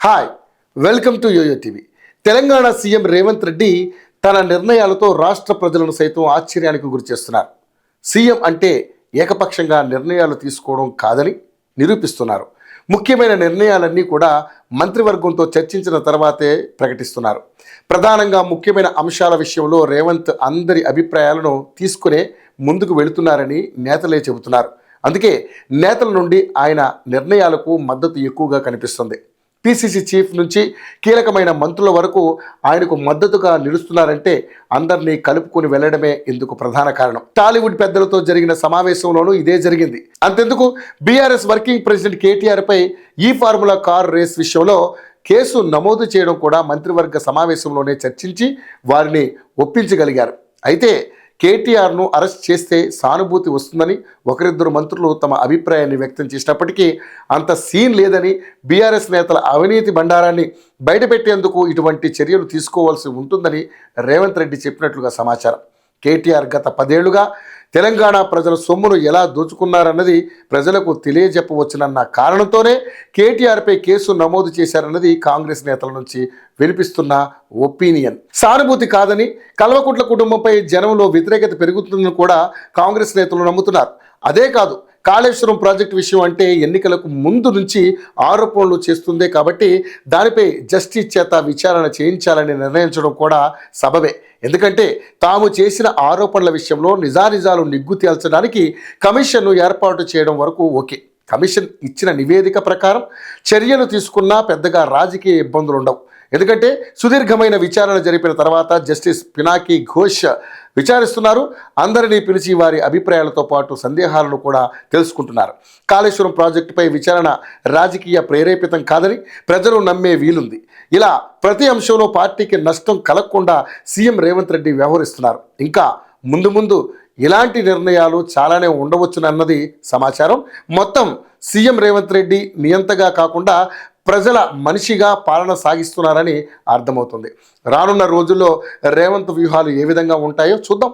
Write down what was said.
Hi, welcome to YoYo TV. Telangana CM Revanth Reddy తన నిర్ణయాలతో రాష్ట్ర ప్రజలను సైతం ఆశ్చర్యానికి గురిచేస్తున్నారు. సీఎం అంటే ఏకపక్షంగా నిర్ణయాలు తీసుకోవడం కాదని నిరూపిస్తున్నారు. ముఖ్యమైన నిర్ణయాలన్నీ కూడా మంత్రివర్గంతో చర్చించిన తర్వాతే ప్రకటిస్తున్నారు. ప్రధానంగా ముఖ్యమైన అంశాల విషయంలో రేవంత్ అందరి అభిప్రాయాలను తీసుకునే ముందుకు వెళుతున్నారని నేతలే చెబుతున్నారు. అందుకే నేతల నుండి ఆయన నిర్ణయాలకు మద్దతు ఎక్కువగా కనిపిస్తుంది. పిసిసి చీఫ్ నుంచి కీలకమైన మంత్రుల వరకు ఆయనకు మద్దతుగా నిలుస్తున్నారంటే అందరినీ కలుపుకొని వెళ్లడమే ఇందుకు ప్రధాన కారణం. టాలీవుడ్ పెద్దలతో జరిగిన సమావేశంలోనూ ఇదే జరిగింది. అంతెందుకు, బీఆర్ఎస్ వర్కింగ్ ప్రెసిడెంట్ కేటీఆర్పై ఈ ఫార్ములా కార్ రేస్ విషయంలో కేసు నమోదు చేయడం కూడా మంత్రివర్గ సమావేశంలోనే చర్చించి వారిని ఒప్పించగలిగారు. అయితే కేటీఆర్ను అరెస్ట్ చేస్తే సానుభూతి వస్తుందని ఒకరిద్దరు మంత్రులు తమ అభిప్రాయాన్ని వ్యక్తం చేసినప్పటికీ అంత సీన్ లేదని, బీఆర్ఎస్ నేతల అవినీతి బండారాన్ని బయటపెట్టేందుకు ఇటువంటి చర్యలు తీసుకోవాల్సి ఉంటుందని రేవంత్ రెడ్డి చెప్పినట్లుగా సమాచారం. కేటీఆర్ గత 10 ఏళ్లుగా తెలంగాణ ప్రజల సొమ్మును ఎలా దోచుకున్నారన్నది ప్రజలకు తెలియజెప్పవచ్చునన్న కారణంతోనే కేటీఆర్పై కేసు నమోదు చేశారన్నది కాంగ్రెస్ నేతల నుంచి వినిపిస్తున్న ఒపీనియన్. సానుభూతి కాదని, కల్వకుంట్ల కుటుంబంపై జనంలో వ్యతిరేకత పెరుగుతుందని కూడా కాంగ్రెస్ నేతలు నమ్ముతున్నారు. అదే కాదు, కాళేశ్వరం ప్రాజెక్టు విషయం అంటే ఎన్నికలకు ముందు నుంచి ఆరోపణలు చేస్తుందే కాబట్టి దానిపై జస్టిస్ చేత విచారణ చేయించాలని నిర్ణయించడం కూడా సబబే. ఎందుకంటే తాము చేసిన ఆరోపణల విషయంలో నిజానిజాలు నిగ్గు తేల్చడానికి కమిషన్ను ఏర్పాటు చేయడం వరకు ఓకే. కమిషన్ ఇచ్చిన నివేదిక ప్రకారం చర్యలు తీసుకున్నా పెద్దగా రాజకీయ ఇబ్బందులు ఉండవు. ఎందుకంటే సుదీర్ఘమైన విచారణ జరిపిన తర్వాత జస్టిస్ పినాకీ ఘోష్ విచారిస్తున్నారు. అందరినీ పిలిచి వారి అభిప్రాయాలతో పాటు సందేహాలను కూడా తెలుసుకుంటున్నారు. కాళేశ్వరం ప్రాజెక్టుపై విచారణ రాజకీయ ప్రేరేపితం కాదని ప్రజలు నమ్మే వీలుంది. ఇలా ప్రతి అంశంలో పార్టీకి నష్టం కలగకుండా సీఎం రేవంత్ రెడ్డి వ్యవహరిస్తున్నారు. ఇంకా ముందు ముందు ఇలాంటి నిర్ణయాలు చాలానే ఉండవచ్చునన్నది సమాచారం. మొత్తం సీఎం రేవంత్ రెడ్డి నియంతగా కాకుండా ప్రజల మనిషిగా పాలన సాగిస్తున్నారని అర్థమవుతుంది. రానున్న రోజుల్లో రేవంత్ వ్యూహాలు ఏ విధంగా ఉంటాయో చూద్దాం.